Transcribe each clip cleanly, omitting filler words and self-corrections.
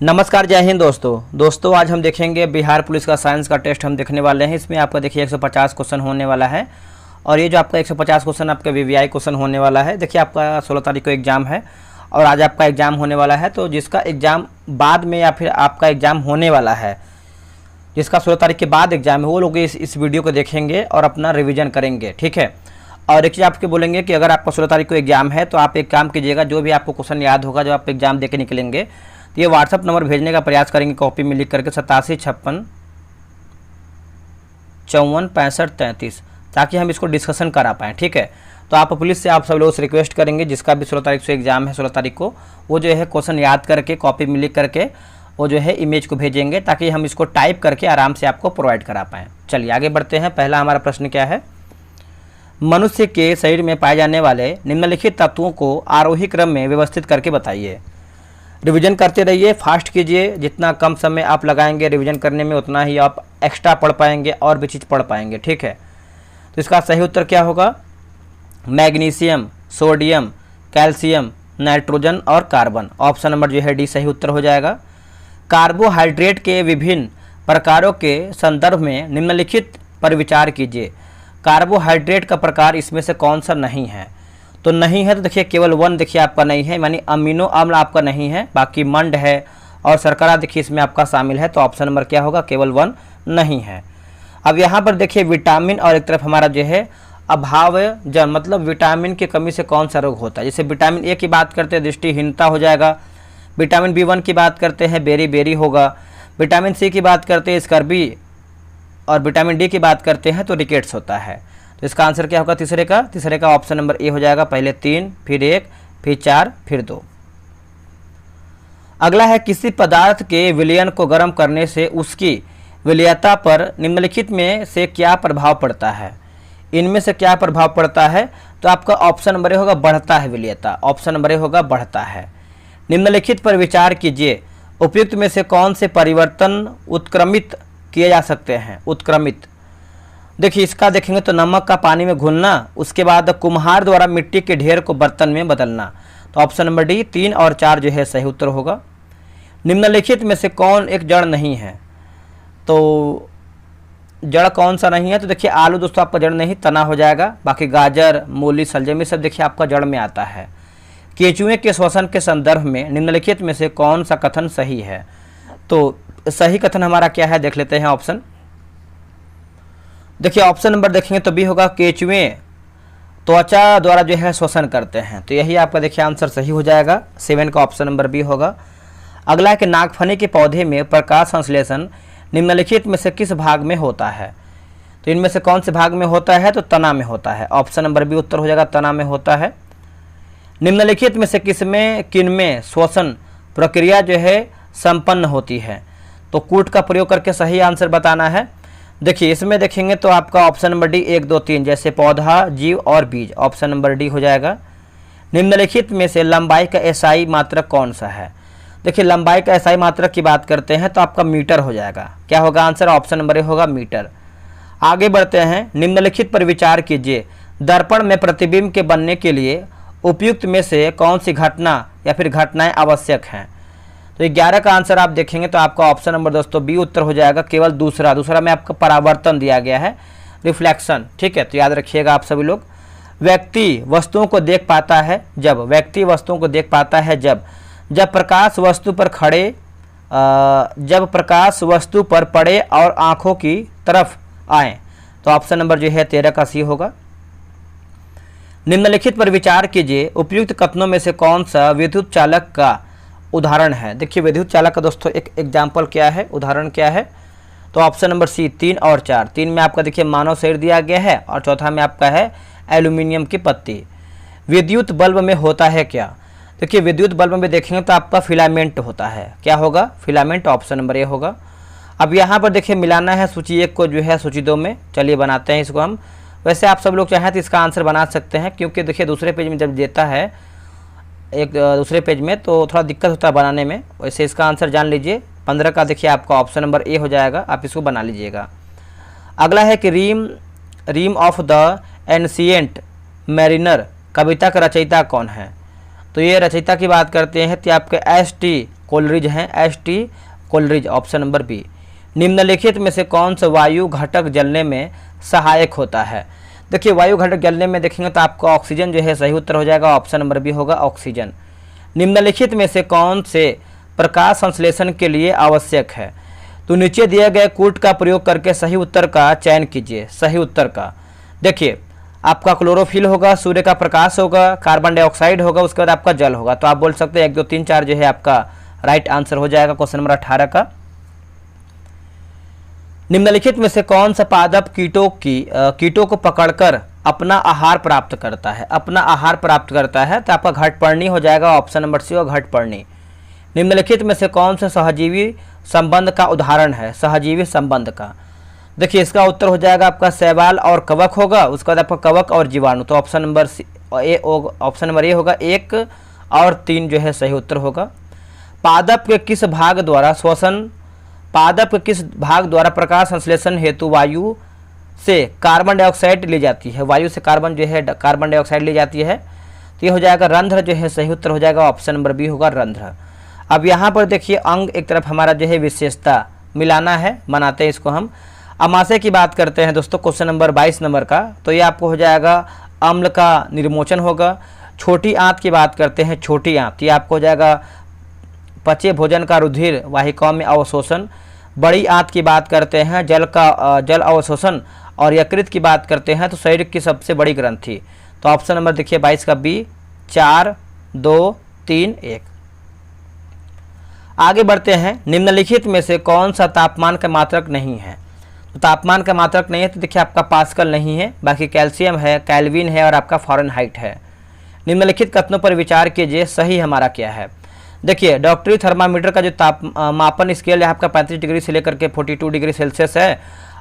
नमस्कार, जय हिंद दोस्तों आज हम देखेंगे बिहार पुलिस का साइंस का टेस्ट हम देखने वाले हैं। इसमें आपका देखिए 150 क्वेश्चन होने वाला है और ये जो आपका 150 क्वेश्चन आपका वीवीआई क्वेश्चन होने वाला है। देखिए आपका 16 तारीख को एग्जाम है और आज आपका एग्ज़ाम होने वाला है। तो जिसका एग्ज़ाम बाद में या फिर आपका एग्ज़ाम होने वाला है, जिसका 16 तारीख के बाद एग्ज़ाम है, वो लोग इस वीडियो को देखेंगे और अपना रिविज़न करेंगे, ठीक है। और एक चीज़ आपके बोलेंगे कि अगर आपका 16 तारीख को एग्ज़ाम है तो आप एक काम कीजिएगा, जो भी आपको क्वेश्चन याद होगा, जो आप एग्ज़ाम दे के निकलेंगे, तो ये व्हाट्सअप नंबर भेजने का प्रयास करेंगे कॉपी में लिख करके 8756 54 65 33, ताकि हम इसको डिस्कशन करा पाएँ, ठीक है। तो आप पुलिस से आप सब लोगों से रिक्वेस्ट करेंगे, जिसका भी 16 तारीख से एग्ज़ाम है, 16 तारीख को, वो जो है क्वेश्चन याद करके कॉपी में लिख करके वो जो है इमेज को भेजेंगे, ताकि हम इसको टाइप करके आराम से आपको प्रोवाइड करा पाएँ। चलिए आगे बढ़ते हैं। पहला हमारा प्रश्न क्या है, मनुष्य के शरीर में पाए जाने वाले निम्नलिखित तत्वों को आरोही क्रम में व्यवस्थित करके बताइए। रिवीजन करते रहिए, फास्ट कीजिए। जितना कम समय आप लगाएंगे रिवीजन करने में, उतना ही आप एक्स्ट्रा पढ़ पाएंगे और भी चीज़ पढ़ पाएंगे, ठीक है। तो इसका सही उत्तर क्या होगा, मैग्नीशियम, सोडियम, कैल्शियम, नाइट्रोजन और कार्बन। ऑप्शन नंबर जो है डी सही उत्तर हो जाएगा। कार्बोहाइड्रेट के विभिन्न प्रकारों के संदर्भ में निम्नलिखित पर विचार कीजिए। कार्बोहाइड्रेट का प्रकार इसमें से कौन सा नहीं है? तो नहीं है तो देखिए केवल 1 देखिए आपका नहीं है, यानी अमीनो अम्ल आपका नहीं है, बाकी मंड है और शर्करा देखिए इसमें आपका शामिल है। तो ऑप्शन नंबर क्या होगा, केवल 1 नहीं है। अब यहाँ पर देखिए विटामिन और एक तरफ हमारा जो है अभाव जन, मतलब विटामिन की कमी से कौन सा रोग होता है। जैसे विटामिन ए की बात करते हैं दृष्टिहीनता हो जाएगा, विटामिन B1 की बात करते हैं बेरी होगा, विटामिन सी की बात करते हैं स्कर्वी, और विटामिन डी की बात करते हैं तो रिकेट्स होता है। तो इसका आंसर क्या होगा तीसरे का ऑप्शन नंबर ए हो जाएगा। पहले 3, फिर 1, फिर 4, फिर 2। अगला है, किसी पदार्थ के विलयन को गर्म करने से उसकी विलयता पर निम्नलिखित में से क्या प्रभाव पड़ता है? इनमें से क्या प्रभाव पड़ता है? तो आपका ऑप्शन नंबर ए होगा बढ़ता है विलयता। ऑप्शन नंबर ए होगा बढ़ता है। निम्नलिखित पर विचार कीजिए, उपयुक्त में से कौन से परिवर्तन उत्क्रमित किए जा सकते हैं? उत्क्रमित देखिए इसका देखेंगे तो नमक का पानी में घुलना, उसके बाद कुम्हार द्वारा मिट्टी के ढेर को बर्तन में बदलना। तो ऑप्शन नंबर डी 3 और 4 जो है सही उत्तर होगा। निम्नलिखित में से कौन एक जड़ नहीं है? तो जड़ कौन सा नहीं है? तो देखिए आलू दोस्तों आपका जड़ नहीं, तना हो जाएगा। बाकी गाजर, मूली, सलजम, ये सब देखिए आपका जड़ में आता है। केंचुए के श्वसन के संदर्भ में निम्नलिखित में से कौन सा कथन सही है? तो सही कथन हमारा क्या है, देख लेते हैं ऑप्शन। देखिए ऑप्शन नंबर देखेंगे तो बी होगा, केंचुए त्वचा द्वारा जो है श्वसन करते हैं। तो यही आपका देखिए आंसर सही हो जाएगा। 7 का ऑप्शन नंबर बी होगा। अगला है कि नागफनी के पौधे में प्रकाश संश्लेषण निम्नलिखित में से किस भाग में होता है? तो इनमें से कौन से भाग में होता है? तो तना में होता है। ऑप्शन नंबर बी उत्तर हो जाएगा, तना में होता है। निम्नलिखित में से किनमें श्वसन प्रक्रिया जो है संपन्न होती है? तो कूट का प्रयोग करके सही आंसर बताना है। देखिए इसमें देखेंगे तो आपका ऑप्शन नंबर डी 1, 2, 3 जैसे पौधा, जीव और बीज। ऑप्शन नंबर डी हो जाएगा। निम्नलिखित में से लंबाई का एसआई मात्रक कौन सा है? देखिए लंबाई का एसआई मात्रक की बात करते हैं तो आपका मीटर हो जाएगा। क्या होगा आंसर? ऑप्शन नंबर ए होगा, मीटर। आगे बढ़ते हैं। निम्नलिखित पर विचार कीजिए, दर्पण में प्रतिबिंब के बनने के लिए उपयुक्त में से कौन सी घटना या फिर घटनाएं आवश्यक हैं? तो 11 का आंसर आप देखेंगे तो आपका ऑप्शन नंबर दोस्तों बी उत्तर हो जाएगा। केवल दूसरा में आपका परावर्तन दिया गया है, रिफ्लेक्शन, ठीक है। तो याद रखिएगा आप सभी लोग। व्यक्ति वस्तुओं को देख पाता है जब प्रकाश वस्तु पर पड़े और आंखों की तरफ आए। तो ऑप्शन नंबर जो है 13 का सी होगा। निम्नलिखित पर विचार कीजिए, उपयुक्त कथनों में से कौन सा विद्युत चालक का उदाहरण है? देखिए विद्युत चालक का दोस्तों एक एग्जाम्पल क्या है, उदाहरण क्या है? तो ऑप्शन नंबर सी 3 और 4। 3 में आपका देखिए मानव शरीर दिया गया है और चौथा में आपका है एल्यूमिनियम की पत्ती। विद्युत बल्ब में होता है क्या? देखिए विद्युत बल्ब में देखेंगे तो आपका फिलामेंट होता है। क्या होगा? फिलामेंट। ऑप्शन नंबर ए होगा। अब यहाँ पर देखिए मिलाना है सूची 1 को जो है सूची 2 में। चलिए बनाते हैं इसको हम। वैसे आप सब लोग चाहें तो इसका आंसर बना सकते हैं, क्योंकि देखिए दूसरे पेज में जब देता है एक दूसरे पेज में तो थोड़ा दिक्कत होता है बनाने में। वैसे इसका आंसर जान लीजिए। 15 का देखिए आपका ऑप्शन नंबर ए हो जाएगा, आप इसको बना लीजिएगा। अगला है कि रीम ऑफ द एंशिएंट मैरिनर कविता का रचयिता कौन है? तो ये रचयिता की बात करते हैं तो आपके एस टी कोलरिज हैं, ST Coleridge, option number B. निम्नलिखित में से कौन सा वायु घटक जलने में सहायक होता है? देखिए वायु घटक जलने में देखेंगे तो आपका ऑक्सीजन जो है सही उत्तर हो जाएगा, ऑप्शन नंबर बी होगा ऑक्सीजन। निम्नलिखित में से कौन से प्रकाश संश्लेषण के लिए आवश्यक है? तो नीचे दिए गए कूट का प्रयोग करके सही उत्तर का चयन कीजिए। सही उत्तर का देखिए आपका क्लोरोफिल होगा, सूर्य का प्रकाश होगा, कार्बन डाइऑक्साइड होगा, उसके बाद आपका जल होगा। तो आप बोल सकते हैं 1 2 3 4 जो है आपका राइट आंसर हो जाएगा क्वेश्चन नंबर 18 का। निम्नलिखित में से कौन सा पादप कीटों को पकड़कर अपना आहार प्राप्त करता है? अपना आहार प्राप्त करता है तो आपका घटपर्णी हो जाएगा, ऑप्शन नंबर सी होगा घटपर्णी। निम्नलिखित में से कौन सा सहजीवी संबंध का उदाहरण है? सहजीवी संबंध का देखिए इसका उत्तर हो जाएगा आपका शैवाल और कवक होगा, उसके बाद आपका कवक और जीवाणु। तो ऑप्शन नंबर ए होगा 1 और 3 जो है सही उत्तर होगा। पादप के किस भाग द्वारा प्रकाश संश्लेषण हेतु वायु से कार्बन डाइऑक्साइड ली जाती है? वायु से कार्बन डाइऑक्साइड ली जाती है, तो ये हो जाएगा रंध्र जो है सही उत्तर हो जाएगा, ऑप्शन नंबर बी होगा रंध्र। अब यहाँ पर देखिए अंग एक तरफ हमारा जो है विशेषता मिलाना है, मनाते हैं इसको हम। अमाशय की बात करते हैं दोस्तों क्वेश्चन नंबर 22 नंबर का, तो ये आपको हो जाएगा अम्ल का निर्मोचन होगा। छोटी आंत की बात करते हैं, छोटी आंत ये आपको हो जाएगा पचे भोजन का रुधिर वाहिकाओं में अवशोषण। बड़ी आंत की बात करते हैं जल अवशोषण, और यकृत की बात करते हैं तो शरीर की सबसे बड़ी ग्रंथि। तो ऑप्शन नंबर देखिए 22 का बी। 4 2 3 1। आगे बढ़ते हैं। निम्नलिखित में से कौन सा तापमान का मात्रक नहीं है? तो तापमान का मात्रक नहीं है तो देखिए आपका पास्कल नहीं है, बाकी कैल्शियम है, केल्विन है और आपका फ़ारेनहाइट है। निम्नलिखित कथनों पर विचार कीजिए, सही हमारा क्या है? देखिए डॉक्टरी थर्मामीटर का जो मापन स्केल है आपका 35 डिग्री से लेकर के 42 डिग्री सेल्सियस है,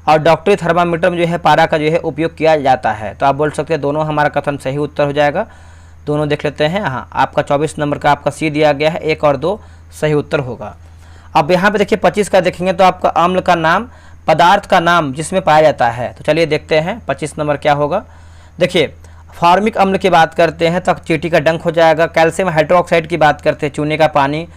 और डॉक्टरी थर्मामीटर में जो है पारा का जो है उपयोग किया जाता है। तो आप बोल सकते हैं दोनों हमारा कथन सही उत्तर हो जाएगा। दोनों देख लेते हैं। हाँ आपका 24 नंबर का आपका सी दिया गया है, 1 और 2 सही उत्तर होगा। अब यहाँ पे देखिए 25 का देखेंगे तो आपका अम्ल का नाम, पदार्थ का नाम जिसमें पाया जाता है। तो चलिए देखते हैं 25 नंबर क्या होगा। देखिए फॉर्मिक अम्ल की बात करते हैं तो चींटी का डंक हो जाएगा। कैल्शियम हाइड्रोक्साइड की बात करते हैं चूने का पानी।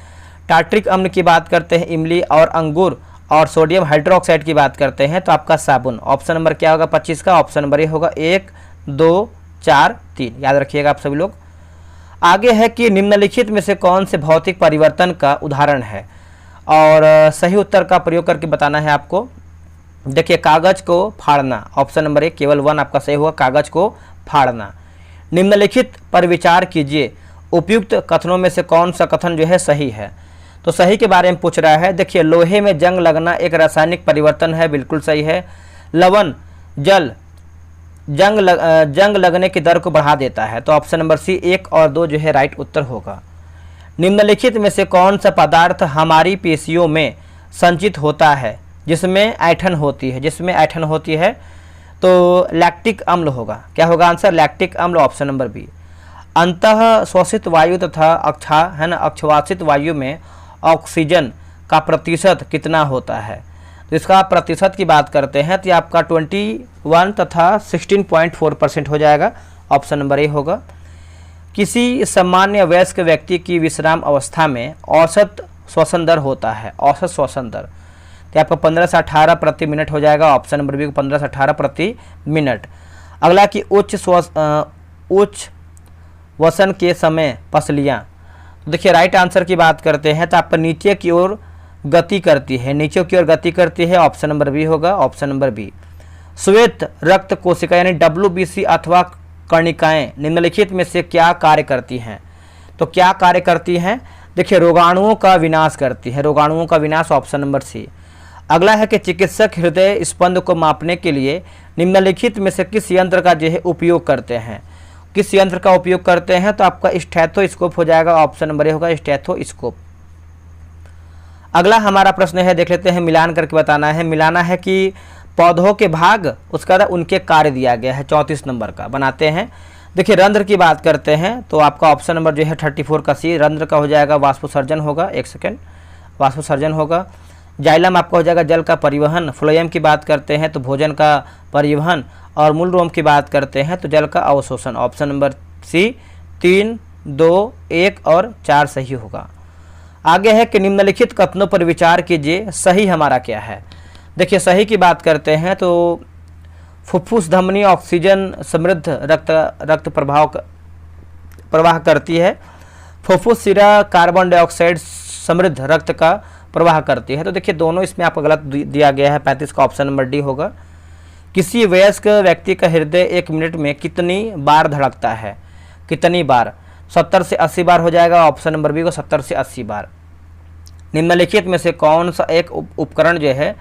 टार्ट्रिक अम्ल की बात करते हैं इमली और अंगूर। और सोडियम हाइड्रोक्साइड की बात करते हैं तो आपका साबुन। ऑप्शन नंबर क्या होगा 25 का? ऑप्शन नंबर ये होगा 1 2 4 3, याद रखिएगा आप सभी लोग। आगे है कि निम्नलिखित में से कौन से भौतिक परिवर्तन का उदाहरण है, और सही उत्तर का प्रयोग करके बताना है आपको। देखिए कागज को फाड़ना, ऑप्शन नंबर 1 केवल 1 आपका सही होगा, कागज को फाड़ना। निम्नलिखित पर विचार कीजिए, उपयुक्त कथनों में से कौन सा कथन जो है सही है? तो सही के बारे में पूछ रहा है। देखिए लोहे में जंग लगना एक रासायनिक परिवर्तन है, बिल्कुल सही है। लवण जंग लगने की दर को बढ़ा देता है। तो ऑप्शन नंबर सी 1 और 2 जो है राइट उत्तर होगा। निम्नलिखित में से कौन सा पदार्थ हमारी पेशियों में संचित होता है जिसमें ऐंठन होती है? तो लैक्टिक अम्ल होगा। क्या होगा आंसर? लैक्टिक अम्ल, ऑप्शन नंबर बी। अंतः श्वसित वायु तथा अक्षवासित वायु में ऑक्सीजन का प्रतिशत कितना होता है? तो इसका प्रतिशत की बात करते हैं तो ये आपका 21 तथा 16.4% हो जाएगा, ऑप्शन नंबर ए होगा। किसी सामान्य वयस्क व्यक्ति की विश्राम अवस्था में औसत श्वसन दर होता है, औसत श्वसन दर तो आपका 15 से 18 प्रति मिनट हो जाएगा, ऑप्शन नंबर बी 15 से 18 प्रति मिनट। अगला कि उच्च वसन के समय पसलियाँ, देखिए राइट आंसर की बात करते हैं तो आपका नीचे की ओर गति करती है, ऑप्शन नंबर बी होगा, ऑप्शन नंबर बी। श्वेत रक्त कोशिका यानी WBC अथवा कर्णिकाएं निम्नलिखित में से क्या कार्य करती हैं? तो क्या कार्य करती हैं? देखिए रोगाणुओं का विनाश करती है, ऑप्शन नंबर सी। अगला है कि चिकित्सक हृदय स्पंद को मापने के लिए निम्नलिखित में से किस यंत्र का जो है उपयोग करते हैं? तो आपका स्टेथोस्कोप हो जाएगा, ऑप्शन नंबर ए होगा स्टेथोस्कोप। अगला हमारा प्रश्न है, देख लेते हैं, मिलान करके बताना है। मिलाना है कि पौधों के भाग, उसका उनके कार्य दिया गया है, 34 नंबर का बनाते हैं। देखिए रंध्र की बात करते हैं तो आपका ऑप्शन नंबर जो है 34 का सी, रंध्र का हो जाएगा वाष्पोसर्जन होगा, वाष्पोसर्जन होगा। जाइलम आपका हो जाएगा जल का परिवहन। फ्लोएम की बात करते हैं तो भोजन का परिवहन, और मूल रोम की बात करते हैं तो जल का अवशोषण। ऑप्शन नंबर सी 3 2 1 और 4 सही होगा। आगे है कि निम्नलिखित कथनों पर विचार कीजिए, सही हमारा क्या है। देखिए सही की बात करते हैं तो फुफ्फुस धमनी ऑक्सीजन समृद्ध रक्त प्रवाह करती है। फुफ्फुस सिरा कार्बन डाइऑक्साइड समृद्ध रक्त का प्रवाह करती है। तो देखिए दोनों इसमें आपको गलत दिया गया है, 35 का ऑप्शन नंबर डी होगा। किसी वयस्क व्यक्ति का हृदय 1 मिनट में कितनी बार धड़कता है, कितनी बार? 70 से 80 बार हो जाएगा, ऑप्शन नंबर बी को 70 से 80 बार। निम्नलिखित में से कौन सा एक उपकरण जो है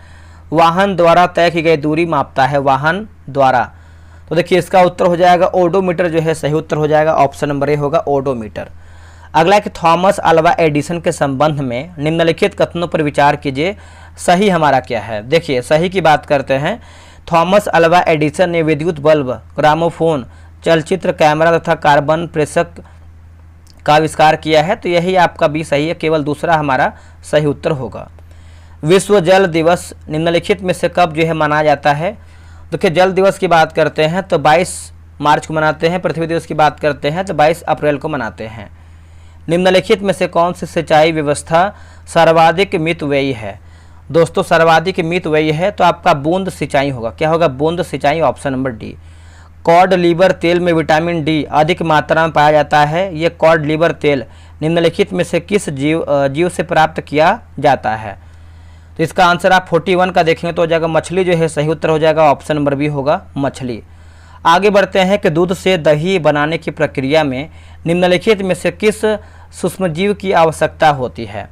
वाहन द्वारा तय की गई दूरी मापता है, वाहन द्वारा? तो देखिए इसका उत्तर हो जाएगा ओडोमीटर जो है सही उत्तर हो जाएगा, ऑप्शन नंबर ए होगा ओडोमीटर। अगला है कि थॉमस अल्वा एडिसन के संबंध में निम्नलिखित कथनों पर विचार कीजिए, सही हमारा क्या है। देखिए सही की बात करते हैं, थॉमस अल्वा एडिसन ने विद्युत बल्ब, ग्रामोफोन, चलचित्र कैमरा तथा कार्बन प्रेषक का आविष्कार किया है। तो यही आपका भी सही है, केवल दूसरा हमारा सही उत्तर होगा। विश्व जल दिवस निम्नलिखित में से कब जो है मनाया जाता है? देखिए जल दिवस की बात करते हैं तो 22 मार्च को मनाते हैं। पृथ्वी दिवस की बात करते हैं तो 22 अप्रैल को मनाते हैं। निम्नलिखित में से कौन सी सिंचाई व्यवस्था सर्वाधिक मितव्ययी है? दोस्तों सर्वाधिक मितव्ययी है तो आपका बूंद सिंचाई होगा। क्या होगा? बूंद सिंचाई, option number D. Cod liver तेल में विटामिन डी अधिक मात्रा में पाया जाता है। ये कॉड लीवर तेल निम्नलिखित में से किस जीव से प्राप्त किया जाता है? तो इसका आंसर आप 41 का देखेंगे तो हो जाएगा मछली जो है सही उत्तर हो जाएगा, ऑप्शन नंबर बी होगा मछली। आगे बढ़ते हैं कि दूध से दही बनाने की प्रक्रिया में निम्नलिखित में से किस सूक्ष्मजीव की आवश्यकता होती है?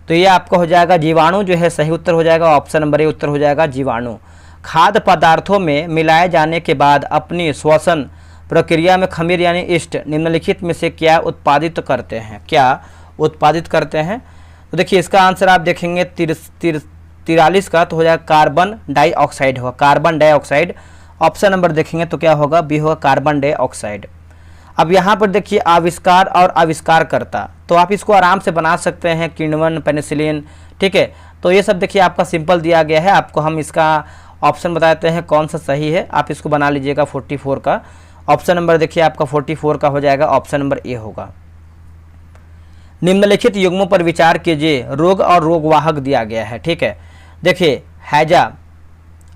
तो ये आपका हो जाएगा जीवाणु जो है सही उत्तर हो जाएगा, ऑप्शन नंबर ए उत्तर हो जाएगा जीवाणु। खाद्य पदार्थों में मिलाए जाने के बाद अपनी श्वसन प्रक्रिया में खमीर यानी ईस्ट निम्नलिखित में से क्या उत्पादित करते हैं? क्या उत्पादित करते हैं? तो देखिए इसका आंसर आप देखेंगे 43 का तो हो जाएगा कार्बन डाइऑक्साइड होगा, कार्बन डाइऑक्साइड। ऑप्शन नंबर देखेंगे तो क्या होगा? बी होगा कार्बन डाइऑक्साइड। अब यहाँ पर देखिए आविष्कार और आविष्कारकर्ता, तो आप इसको आराम से बना सकते हैं, किण्वन, पेनिसिलिन, ठीक है। तो ये सब देखिए आपका सिंपल दिया गया है, आपको हम इसका ऑप्शन बताते हैं कौन सा सही है, आप इसको बना लीजिएगा 44 का। ऑप्शन नंबर देखिए आपका 44 का हो जाएगा, ऑप्शन नंबर ए होगा। निम्नलिखित युग्मों पर विचार कीजिए, रोग और रोगवाहक दिया गया है, ठीक है। देखिए हैजा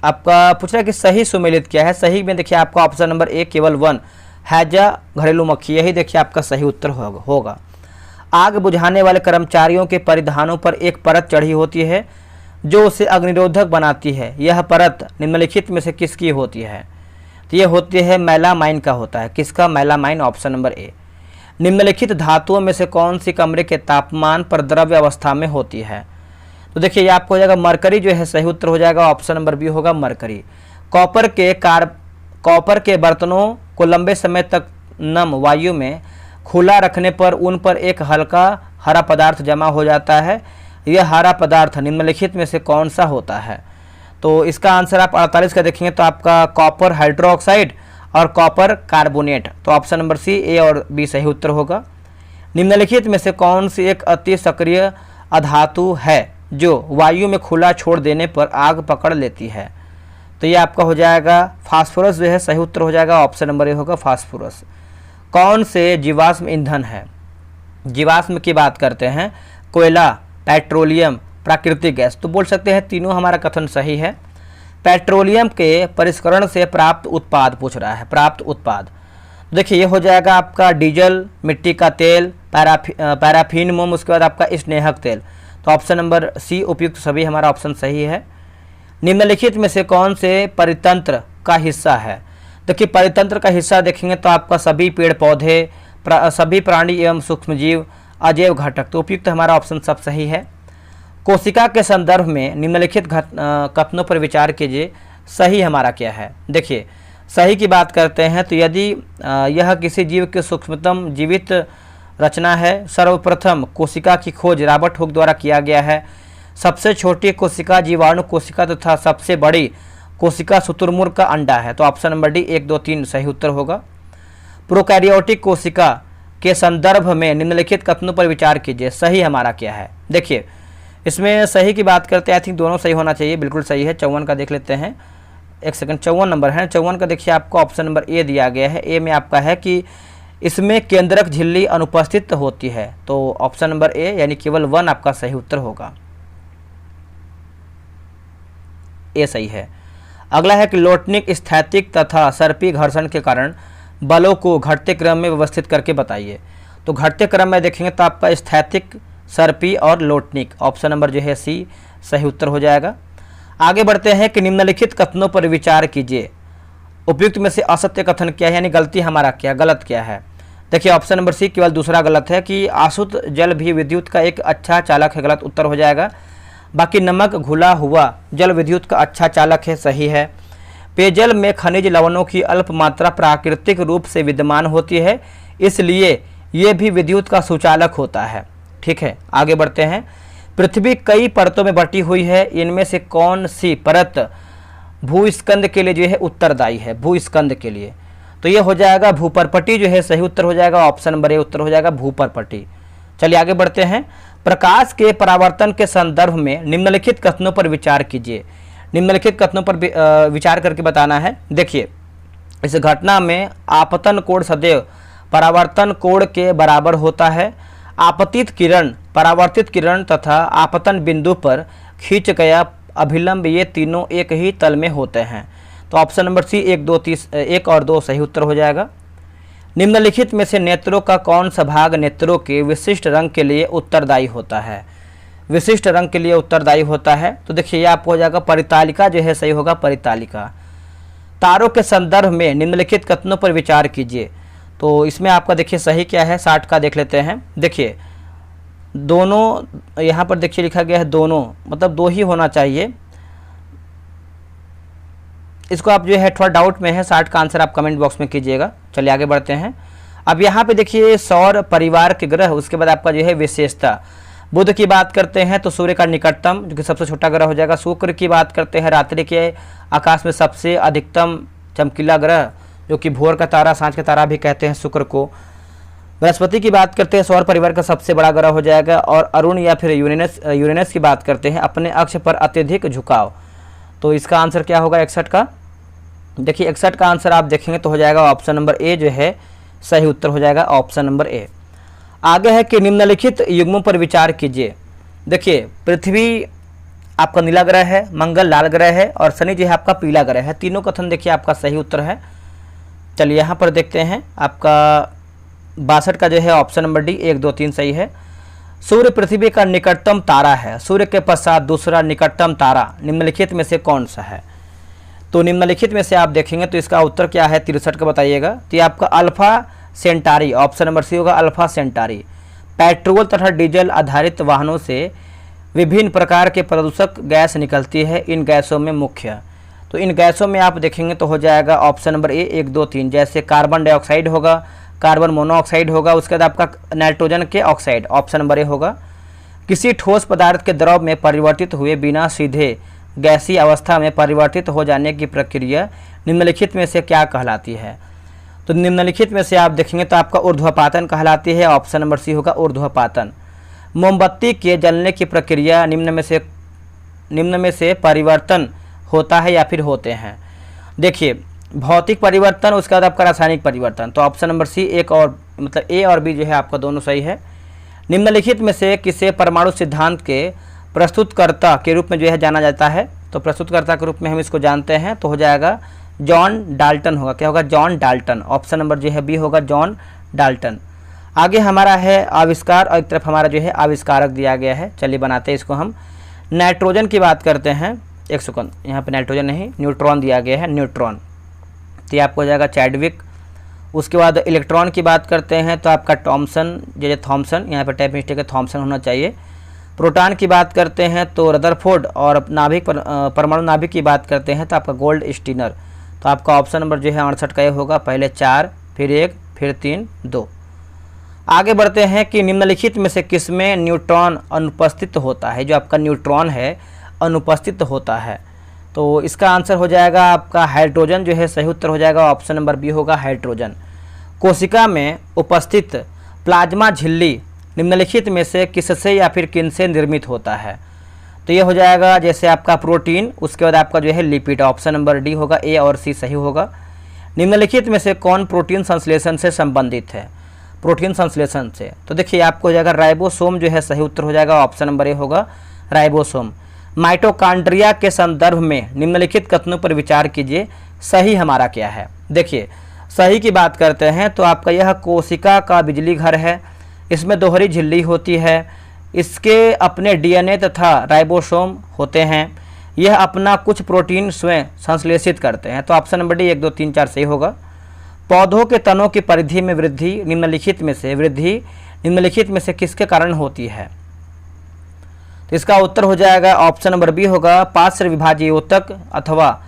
आपका पूछ रहा है कि सही सुमेलित क्या है। सही में देखिए आपका ऑप्शन नंबर ए केवल 1 हैजा घरेलू मक्खी, यही देखिए आपका सही उत्तर होगा। आग बुझाने वाले कर्मचारियों के परिधानों पर एक परत चढ़ी होती है जो उसे अग्निरोधक बनाती है। यह परत निम्नलिखित में से किसकी होती है? तो यह होती है मेलामाइन का होता है। किसका? मेलामाइन, ऑप्शन नंबर ए। निम्नलिखित धातुओं में से कौन सी कमरे के तापमान पर द्रव्य अवस्था में होती है? तो देखिए ये आपको हो जाएगा मरकरी जो है सही उत्तर हो जाएगा, ऑप्शन नंबर बी होगा मरकरी। कॉपर के बर्तनों को लंबे समय तक नम वायु में खुला रखने पर उन पर एक हल्का हरा पदार्थ जमा हो जाता है। यह हरा पदार्थ निम्नलिखित में से कौन सा होता है? तो इसका आंसर आप 48 का देखेंगे तो आपका कॉपर हाइड्रोक्साइड और कॉपर कार्बोनेट, तो ऑप्शन नंबर सी, ए और बी सही उत्तर होगा। निम्नलिखित में से कौन सी एक अति सक्रिय अधातु है जो वायु में खुला छोड़ देने पर आग पकड़ लेती है? तो ये आपका हो जाएगा फास्फोरस जो है सही उत्तर हो जाएगा, ऑप्शन नंबर ए होगा फास्फोरस। कौन से जीवाश्म ईंधन है? जीवाश्म की बात करते हैं, कोयला, पेट्रोलियम, प्राकृतिक गैस, तो बोल सकते हैं तीनों हमारा कथन सही है। पेट्रोलियम के परिष्करण से प्राप्त उत्पाद पूछ रहा है, प्राप्त उत्पाद देखिए ये हो जाएगा आपका डीजल, मिट्टी का तेल, पैराफिन मोम, उसके बाद आपका स्नेहक तेल, तो ऑप्शन नंबर सी उपयुक्त सभी हमारा ऑप्शन सही है। निम्नलिखित में से कौन से परितंत्र का हिस्सा है? देखिए परितंत्र का हिस्सा देखेंगे तो आपका सभी पेड़ पौधे, सभी प्राणी एवं सूक्ष्मजीव, अजैव घटक, तो उपयुक्त हमारा ऑप्शन सब सही है। कोशिका के संदर्भ में निम्नलिखित कथनों पर विचार कीजिए, सही हमारा क्या है? देखिए सही की बात करते हैं तो यदि यह किसी जीव के सूक्ष्मतम जीवित रचना है, सर्वप्रथम कोशिका की खोज रॉबर्ट हुक द्वारा किया गया है। सबसे छोटी कोशिका जीवाणु कोशिका तथा सबसे बड़ी कोशिका शुतुरमुर्ग का अंडा है, तो ऑप्शन नंबर डी 1, 2, 3 सही उत्तर होगा। प्रोकैरियोटिक कोशिका के संदर्भ में निम्नलिखित कथनों पर विचार कीजिए, सही हमारा क्या है? देखिए इसमें सही की बात करते हैं, आई थिंक दोनों सही होना चाहिए, बिल्कुल सही है। 54 का देख लेते हैं, एक सेकंड, 54 नंबर है। 54 का देखिए आपको ऑप्शन नंबर ए दिया गया है। ए में आपका है कि इसमें केंद्रक झिल्ली अनुपस्थित होती है। तो ऑप्शन नंबर ए यानी केवल 1 आपका सही उत्तर होगा, ए सही है। अगला है कि लोटनिक, स्थैतिक तथा सर्पी घर्षण के कारण बलों को घटते क्रम में व्यवस्थित करके बताइए। तो घटते क्रम में देखेंगे तो आपका स्थैतिक, सर्पी और लोटनिक, ऑप्शन नंबर जो है सी सही उत्तर हो जाएगा। आगे बढ़ते हैं कि निम्नलिखित कथनों पर विचार कीजिए। उपयुक्त में से असत्य कथन क्या है, यानी गलती हमारा क्या, गलत क्या है। देखिए ऑप्शन नंबर सी केवल दूसरा गलत है कि आसुत जल भी विद्युत का एक अच्छा चालक है, गलत उत्तर हो जाएगा। बाकी नमक घुला हुआ जल विद्युत का अच्छा चालक है, सही है। पेयजल में खनिज लवणों की अल्प मात्रा प्राकृतिक रूप से विद्यमान होती है, इसलिए ये भी विद्युत का सुचालक होता है, ठीक है। आगे बढ़ते हैं। पृथ्वी कई परतों में बटी हुई है, इनमें से कौन सी परत भूस्कंद के लिए जो है उत्तरदायी है, भूस्कंद के लिए। तो ये हो जाएगा भूपरपटी जो है सही उत्तर हो जाएगा, ऑप्शन नंबर ए उत्तर हो जाएगा भूपरपटी। चलिए आगे बढ़ते हैं। प्रकाश के परावर्तन के संदर्भ में निम्नलिखित कथनों पर विचार कीजिए। निम्नलिखित कथनों पर विचार करके बताना है। देखिए इस घटना में आपतन कोण सदैव परावर्तन कोण के बराबर होता है। आपतित किरण, परावर्तित किरण तथा आपतन बिंदु पर खींच गया अभिलंब, ये तीनों एक ही तल में होते हैं। तो ऑप्शन नंबर सी 1 और 2 सही उत्तर हो जाएगा। निम्नलिखित में से नेत्रों का कौन सा भाग नेत्रों के विशिष्ट रंग के लिए उत्तरदायी होता है, विशिष्ट रंग के लिए उत्तरदायी होता है। तो देखिए ये आपको हो जाएगा परितालिका जो है सही होगा, परितालिका। तारों के संदर्भ में निम्नलिखित कथनों पर विचार कीजिए। तो इसमें आपका देखिए सही क्या है, 60 का देख लेते हैं। देखिए दोनों, यहाँ पर देखिए लिखा गया है दोनों, मतलब 2 ही होना चाहिए। इसको आप जो है थोड़ा डाउट में है, 60 का आंसर आप कमेंट बॉक्स में कीजिएगा। चलिए आगे बढ़ते हैं। अब यहाँ पे देखिए सौर परिवार के ग्रह, उसके बाद आपका जो है विशेषता। बुध की बात करते हैं तो सूर्य का निकटतम जो कि सबसे छोटा ग्रह हो जाएगा। शुक्र की बात करते हैं रात्रि के आकाश में सबसे अधिकतम चमकीला ग्रह जो कि भोर का तारा, सांझ का तारा भी कहते हैं शुक्र को। बृहस्पति की बात करते हैं सौर परिवार का सबसे बड़ा ग्रह हो जाएगा। और अरुण या फिर यूरेनस की बात करते हैं अपने अक्ष पर अत्यधिक झुकाव। तो इसका आंसर क्या होगा 61 का। देखिए 61 का आंसर आप देखेंगे तो हो जाएगा ऑप्शन नंबर ए जो है सही उत्तर हो जाएगा, ऑप्शन नंबर ए। आगे है कि निम्नलिखित युग्मों पर विचार कीजिए। देखिए पृथ्वी आपका नीला ग्रह है, मंगल लाल ग्रह है और शनि जो है आपका पीला ग्रह है। तीनों कथन देखिए आपका सही उत्तर है। चलिए यहाँ पर देखते हैं आपका 62 का जो है ऑप्शन नंबर डी 1, 2, 3 सही है। सूर्य पृथ्वी का निकटतम तारा है, सूर्य के पश्चात दूसरा निकटतम तारा निम्नलिखित में से कौन सा है। तो निम्नलिखित में से आप देखेंगे तो इसका उत्तर क्या है 63 का बताइएगा। तो ये आपका अल्फा सेंटारी, ऑप्शन नंबर सी होगा अल्फा सेंटारी। पेट्रोल तथा डीजल आधारित वाहनों से विभिन्न प्रकार के प्रदूषक गैस निकलती है, इन गैसों में मुख्य, तो इन गैसों में आप देखेंगे तो हो जाएगा ऑप्शन नंबर ए 1, 2, 3। जैसे कार्बन डाइऑक्साइड होगा, कार्बन मोनोऑक्साइड होगा, उसके बाद आपका नाइट्रोजन के ऑक्साइड, ऑप्शन नंबर ए होगा। किसी ठोस पदार्थ के द्रव में परिवर्तित हुए बिना सीधे गैसीय अवस्था में परिवर्तित हो जाने की प्रक्रिया निम्नलिखित में से क्या कहलाती है। तो निम्नलिखित में से आप देखेंगे तो आपका ऊर्ध्वपातन कहलाती है, ऑप्शन नंबर सी होगा ऊर्ध्वपातन। मोमबत्ती के जलने की प्रक्रिया निम्न में से परिवर्तन होता है या फिर होते हैं। देखिए भौतिक परिवर्तन, उसके बाद आपका रासायनिक परिवर्तन। तो ऑप्शन नंबर सी एक और मतलब ए और बी जो है आपका दोनों सही है। निम्नलिखित में से किसे परमाणु सिद्धांत के प्रस्तुतकर्ता के रूप में जो है जाना जाता है। तो प्रस्तुतकर्ता के रूप में हम इसको जानते हैं तो हो जाएगा जॉन डाल्टन होगा। क्या होगा, जॉन डाल्टन, ऑप्शन नंबर जो है बी होगा जॉन डाल्टन। आगे हमारा है आविष्कार और एक तरफ हमारा जो है आविष्कारक दिया गया है। चलिए बनाते हैं इसको हम। नाइट्रोजन की बात करते हैं, एक सेकंड, यहाँ पे नाइट्रोजन नहीं न्यूट्रॉन दिया गया है, न्यूट्रॉन। तो ये आपको हो जाएगा चैडविक। उसके बाद इलेक्ट्रॉन की बात करते हैं तो आपका थॉमसन, जे थॉमसन, यहाँ पर टाइप मिस्टेक है, थॉमसन होना चाहिए। प्रोटॉन की बात करते हैं तो रदरफोर्ड और नाभिक परमाणु नाभिक की बात करते हैं तो आपका गोल्ड स्टीनर। तो आपका ऑप्शन नंबर जो है 68 का ये होगा, पहले 4 फिर 1 फिर 3 2। आगे बढ़ते हैं कि निम्नलिखित में से किसमें न्यूट्रॉन अनुपस्थित होता है। जो आपका न्यूट्रॉन है अनुपस्थित होता है, तो इसका आंसर हो जाएगा आपका हाइड्रोजन जो है सही उत्तर हो जाएगा, ऑप्शन नंबर बी होगा हाइड्रोजन। कोशिका में उपस्थित प्लाज्मा झिल्ली निम्नलिखित में से किससे या फिर किनसे निर्मित होता है। तो ये हो जाएगा जैसे आपका प्रोटीन, उसके बाद आपका जो है लिपिड, ऑप्शन नंबर डी होगा, ए और सी सही होगा। निम्नलिखित में से कौन प्रोटीन संश्लेषण से संबंधित है? प्रोटीन संश्लेषण से तो देखिए आपको हो जाएगा राइबोसोम जो है सही उत्तर हो जाएगा, ऑप्शन नंबर ए होगा राइबोसोम। माइटोकॉन्ड्रिया के संदर्भ में निम्नलिखित कथनों पर विचार कीजिए, सही हमारा क्या है? देखिए सही की बात करते हैं तो आपका यह कोशिका का बिजली घर है, इसमें दोहरी झिल्ली होती है, इसके अपने डीएनए तथा राइबोसोम होते हैं, यह अपना कुछ प्रोटीन स्वयं संश्लेषित करते हैं। तो ऑप्शन नंबर डी 1 2 3 4 सही होगा। पौधों के तनों की परिधि में वृद्धि निम्नलिखित में से किसके कारण होती है? तो इसका उत्तर हो जाएगा ऑप्शन नंबर बी होगा पार्श्व विभाजीय ऊतक अथवा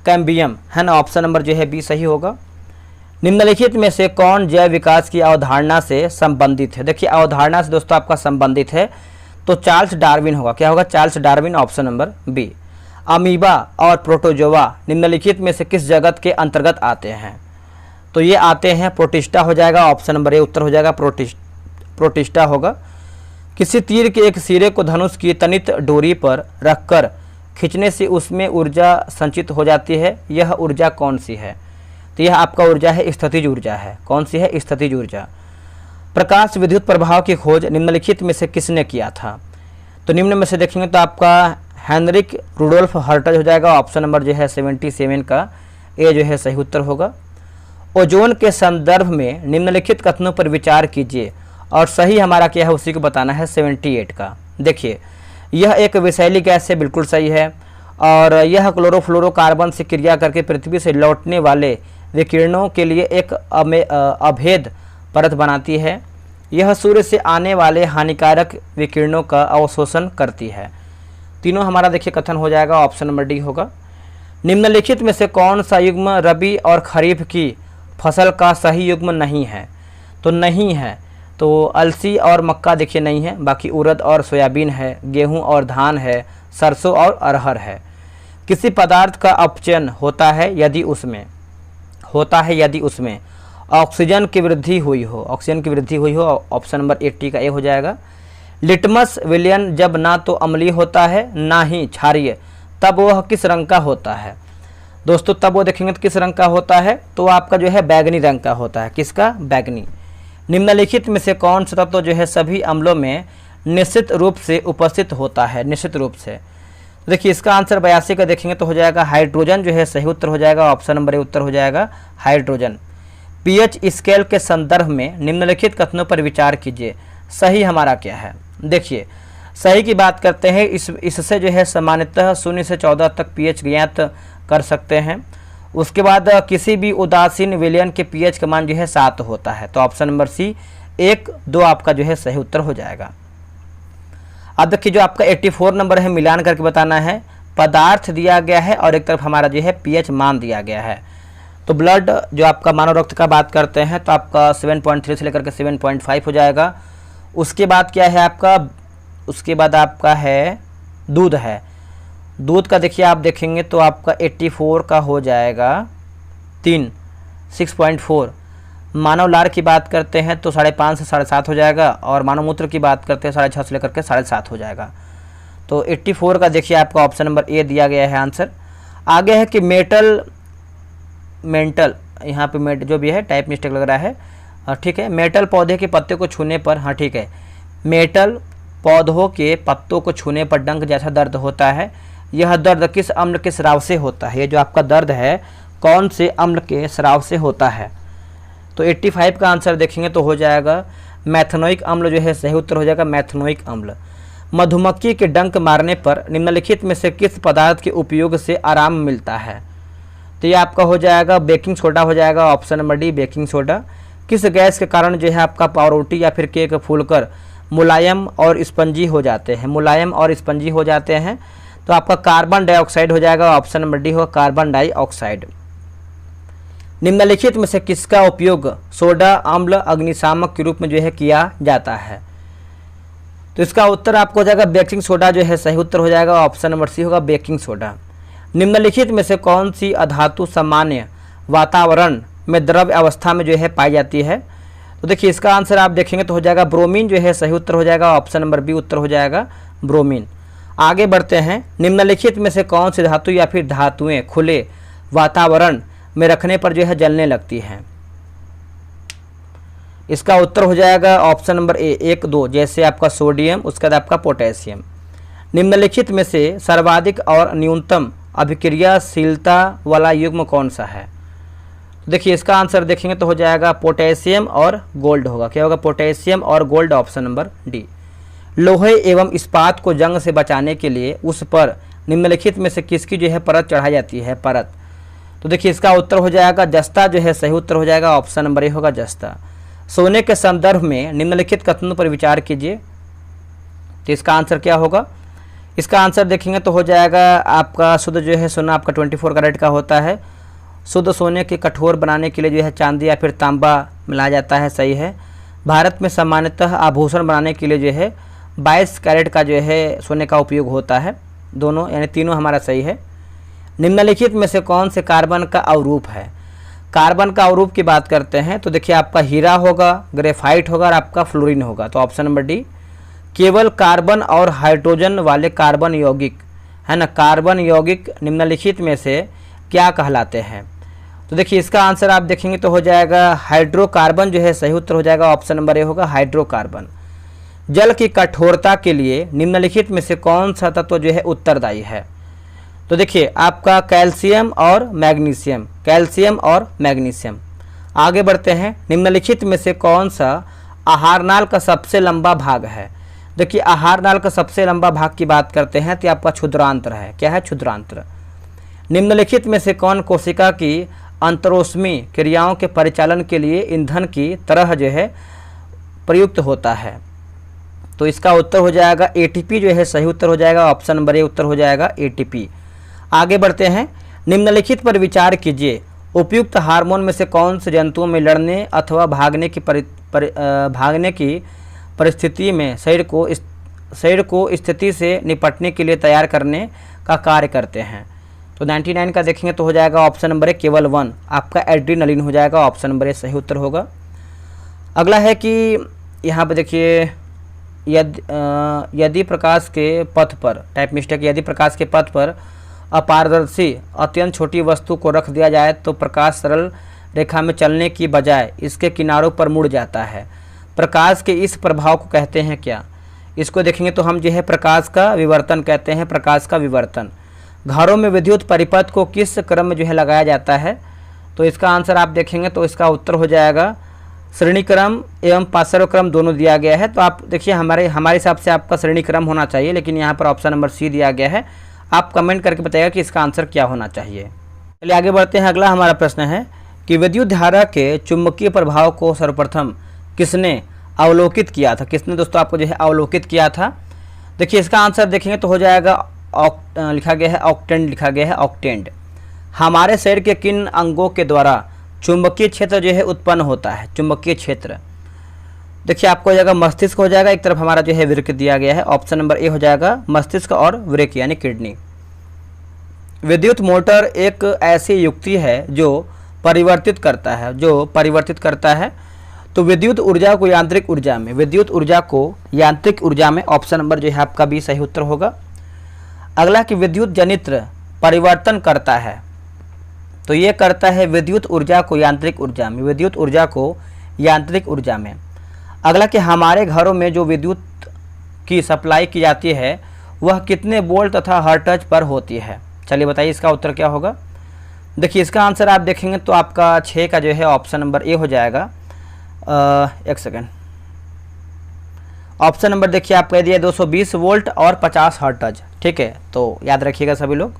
कैम्बियम, है ना, ऑप्शन नंबर जो है बी सही होगा। निम्नलिखित में से कौन जैव विकास की अवधारणा से संबंधित है? देखिए अवधारणा से दोस्तों आपका संबंधित है तो चार्ल्स डार्विन होगा। क्या होगा? Charles Darwin, option number B. Amoeba और प्रोटोजोआ निम्नलिखित में से किस जगत के अंतर्गत आते हैं? तो ये आते हैं प्रोटिस्टा हो जाएगा, ऑप्शन नंबर ए उत्तर हो जाएगा प्रोटिस्टा होगा। किसी तीर के एक सिरे को धनुष की तनित डोरी पर रखकर खींचने से उसमें ऊर्जा संचित हो जाती है, यह ऊर्जा कौन सी है? तो यह आपका ऊर्जा है स्थितिज ऊर्जा है। कौन सी है? स्थितिज ऊर्जा। प्रकाश विद्युत प्रभाव की खोज निम्नलिखित में से किसने किया था? तो निम्न में से देखेंगे तो आपका हेनरिक रुडोल्फ हर्टज हो जाएगा, ऑप्शन नंबर जो है 77 का ए जो है सही उत्तर होगा। ओजोन के संदर्भ में निम्नलिखित कथनों पर विचार कीजिए और सही हमारा क्या है उसी को बताना है 78 का। देखिए यह एक विषैली गैस है, बिल्कुल सही है, और यह क्लोरोफ्लोरोकार्बन से क्रिया करके पृथ्वी से लौटने वाले विकिरणों के लिए एक अभेद परत बनाती है। यह सूर्य से आने वाले हानिकारक विकिरणों का अवशोषण करती है। तीनों हमारा देखिए कथन हो जाएगा, ऑप्शन नंबर डी होगा। निम्नलिखित में से कौन सा युग्म रबी और खरीफ की फसल का सही युग्म नहीं है? तो नहीं है तो अलसी और मक्का देखिए नहीं है, बाकी उड़द और सोयाबीन है, गेहूं और धान है, सरसों और अरहर है। किसी पदार्थ का अपचयन होता है यदि उसमें ऑक्सीजन की वृद्धि हुई हो, ऑप्शन नंबर 80 का ए हो जाएगा। लिटमस विलयन जब ना तो अम्लीय होता है ना ही क्षारीय, तब वह किस रंग का होता है? दोस्तों तब वो देखेंगे तो किस रंग का होता है? तो आपका जो है बैगनी रंग का होता है। किसका? बैगनी। निम्नलिखित में से कौन सा तत्व जो है सभी अम्लों में निश्चित रूप से उपस्थित होता है? निश्चित रूप से देखिए इसका आंसर 82 का देखेंगे तो हो जाएगा हाइड्रोजन जो है सही उत्तर हो जाएगा, ऑप्शन नंबर ए उत्तर हो जाएगा हाइड्रोजन। पीएच स्केल के संदर्भ में निम्नलिखित कथनों पर विचार कीजिए, सही हमारा क्या है? देखिए सही की बात करते हैं, इससे जो है सामान्यतः 0 से 14 तक पीएच ज्ञात कर सकते हैं। उसके बाद किसी भी उदासीन विलयन के पीएच का मान जो है 7 होता है। तो ऑप्शन नंबर सी 1 2 आपका जो है सही उत्तर हो जाएगा। अब देखिए जो आपका 84 नंबर है मिलान करके बताना है। पदार्थ दिया गया है और एक तरफ हमारा जो है पीएच मान दिया गया है। तो ब्लड जो आपका मानव रक्त का बात करते हैं तो आपका 7.3 से लेकर के 7.5 हो जाएगा। उसके बाद क्या है आपका? उसके बाद आपका है दूध है। दूध का देखिए आप देखेंगे तो आपका 84 का हो जाएगा 6.4। मानव लार की बात करते हैं तो 5.5 से 7.5 हो जाएगा, और मानव मूत्र की बात करते हैं 6.5 से लेकर के 7.5 हो जाएगा। तो 84 का देखिए आपका ऑप्शन नंबर ए दिया गया है आंसर। आगे है कि मेंटल यहाँ पे जो भी है टाइप मिस्टेक लग रहा है, ठीक है। मेटल पौधे के पत्ते को छूने पर, हाँ ठीक है, मेटल पौधों के पत्तों को छूने पर डंक जैसा दर्द होता है। यह दर्द किस अम्ल के स्राव से होता है? ये जो आपका दर्द है कौन से अम्ल के स्राव से होता है? तो 85 का आंसर देखेंगे तो हो जाएगा मैथनोइक अम्ल जो है सही उत्तर हो जाएगा मैथनोइक अम्ल। मधुमक्खी के डंक मारने पर निम्नलिखित में से किस पदार्थ के उपयोग से आराम मिलता है? तो ये आपका हो जाएगा बेकिंग सोडा हो जाएगा, option number D baking soda. किस गैस के कारण जो है आपका पावरोटी या फिर केक फूलकर मुलायम और स्पंजी हो जाते हैं? तो आपका कार्बन डाइऑक्साइड हो जाएगा, ऑप्शन नंबर डी हो कार्बन डाइऑक्साइड। निम्नलिखित में से किसका उपयोग सोडा अम्ल अग्निशामक के रूप में जो है किया जाता है? तो इसका उत्तर आपको हो जाएगा बेकिंग सोडा जो है सही उत्तर हो जाएगा, ऑप्शन नंबर सी होगा बेकिंग सोडा। निम्नलिखित में से कौन सी अधातु सामान्य वातावरण में द्रव्य अवस्था में जो है पाई जाती है? तो देखिए इसका आंसर आप देखेंगे तो हो जाएगा ब्रोमीन जो है सही उत्तर हो जाएगा, ऑप्शन नंबर बी उत्तर हो जाएगा ब्रोमीन। आगे बढ़ते हैं। निम्नलिखित में से कौन सी धातु या फिर धातुएं खुले वातावरण में रखने पर जो है जलने लगती हैं। इसका उत्तर हो जाएगा ऑप्शन नंबर ए 1, 2, जैसे आपका सोडियम, उसके बाद आपका पोटेशियम। निम्नलिखित में से सर्वाधिक और न्यूनतम अभिक्रियाशीलता वाला युग्म कौन सा है? तो देखिए इसका आंसर देखेंगे तो हो जाएगा पोटेशियम और गोल्ड होगा। क्या होगा? पोटेशियम और गोल्ड, ऑप्शन नंबर डी। लोहे एवं इस्पात को जंग से बचाने के लिए उस पर निम्नलिखित में से किसकी जो है परत चढ़ाई जाती है? परत। तो देखिए इसका उत्तर हो जाएगा जस्ता जो है सही उत्तर हो जाएगा, ऑप्शन नंबर ए होगा जस्ता। सोने के संदर्भ में निम्नलिखित कथनों पर विचार कीजिए। तो इसका आंसर क्या होगा? इसका आंसर देखेंगे तो हो जाएगा आपका शुद्ध जो है सोना आपका 24 कैरेट का होता है। शुद्ध सोने के कठोर बनाने के लिए जो है चांदी या फिर तांबा मिलाया जाता है, सही है। भारत में सामान्यतः आभूषण बनाने के लिए जो है 22 कैरेट का जो है सोने का उपयोग होता है। दोनों यानी तीनों हमारा सही है। निम्नलिखित में से कौन से कार्बन का अवरूप है? कार्बन का अवरूप की बात करते हैं तो देखिए आपका हीरा होगा, ग्रेफाइट होगा और आपका फ्लोरीन होगा। तो ऑप्शन नंबर डी। केवल कार्बन और हाइड्रोजन वाले कार्बन यौगिक है ना, कार्बन यौगिक निम्नलिखित में से क्या कहलाते हैं? तो देखिए इसका आंसर आप देखेंगे तो हो जाएगा हाइड्रोकार्बन जो है सही उत्तर हो जाएगा, ऑप्शन नंबर ए होगा हाइड्रोकार्बन। जल की कठोरता के लिए निम्नलिखित में से कौन सा तत्व जो है उत्तरदायी है? तो देखिए आपका कैल्शियम और मैग्नीशियम, कैल्शियम और मैग्नीशियम। आगे बढ़ते हैं। निम्नलिखित में से कौन सा आहार नाल का सबसे लंबा भाग है? देखिए आहार नाल का सबसे लंबा भाग की बात करते हैं तो आपका क्षुद्रांत्र है। क्या है? क्षुद्रांत्र। निम्नलिखित में से कौन कोशिका की अंतरोष्मी क्रियाओं के परिचालन के लिए ईंधन की तरह जो है प्रयुक्त होता है? तो इसका उत्तर हो जाएगा एटीपी जो है सही उत्तर हो जाएगा, ऑप्शन नंबर ए उत्तर हो जाएगा एटीपी। आगे बढ़ते हैं। निम्नलिखित पर विचार कीजिए। उपयुक्त हार्मोन में से कौन से जंतुओं में लड़ने अथवा भागने की परिस्थिति में शरीर को स्थिति से निपटने के लिए तैयार करने का कार्य करते हैं? तो 99 का देखेंगे तो हो जाएगा ऑप्शन नंबर ए केवल 1, आपका एड्रीनलिन हो जाएगा, ऑप्शन नंबर ए सही उत्तर होगा। अगला है कि यहाँ पर देखिए यदि प्रकाश के पथ पर, टाइप मिस्टेक, यदि प्रकाश के पथ पर अपारदर्शी अत्यंत छोटी वस्तु को रख दिया जाए तो प्रकाश सरल रेखा में चलने की बजाय इसके किनारों पर मुड़ जाता है। प्रकाश के इस प्रभाव को कहते हैं क्या? इसको देखेंगे तो हम जो है प्रकाश का विवर्तन कहते हैं, प्रकाश का विवर्तन। घरों में विद्युत परिपथ को किस क्रम में जो है लगाया जाता है? तो इसका आंसर आप देखेंगे तो इसका उत्तर हो जाएगा श्रेणी क्रम एवं पार्श्व क्रम दोनों दिया गया है। तो आप देखिए हमारे हिसाब से आपका श्रेणी क्रम होना चाहिए, लेकिन यहाँ पर ऑप्शन नंबर सी दिया गया है। आप कमेंट करके बताइएगा कि इसका आंसर क्या होना चाहिए। चलिए आगे बढ़ते हैं। अगला हमारा प्रश्न है कि विद्युत धारा के चुंबकीय प्रभाव को सर्वप्रथम किसने अवलोकित किया था? किसने दोस्तों आपको जो है अवलोकित किया था? देखिए इसका आंसर देखेंगे तो हो जाएगा लिखा गया है ऑक्टेंड, लिखा गया है ऑक्टेंड। हमारे शरीर के किन अंगों के द्वारा चुंबकीय क्षेत्र जो है उत्पन्न होता है? चुंबकीय क्षेत्र देखिए आपको हो जाएगा मस्तिष्क हो जाएगा, एक तरफ हमारा जो है वृक्क दिया गया है, ऑप्शन नंबर ए हो जाएगा मस्तिष्क और वृक्क यानी किडनी। विद्युत मोटर एक ऐसी युक्ति है जो परिवर्तित करता है, तो विद्युत ऊर्जा को यांत्रिक ऊर्जा में, विद्युत ऊर्जा को यांत्रिक ऊर्जा में, ऑप्शन नंबर जो है आपका बी सही उत्तर होगा। अगला कि विद्युत जनित्र परिवर्तन करता है, तो ये करता है विद्युत ऊर्जा को यांत्रिक ऊर्जा में, विद्युत ऊर्जा को यांत्रिक ऊर्जा में। अगला कि हमारे घरों में जो विद्युत की सप्लाई की जाती है वह कितने वोल्ट तथा हर्ट्ज पर होती है? चलिए बताइए इसका उत्तर क्या होगा। देखिए इसका आंसर आप देखेंगे तो आपका 6 का जो है ऑप्शन नंबर ए हो जाएगा। एक सेकेंड, ऑप्शन नंबर देखिए आपका दिया 220 वोल्ट और 50 हर्ट्ज। ठीक है, तो याद रखिएगा सभी लोग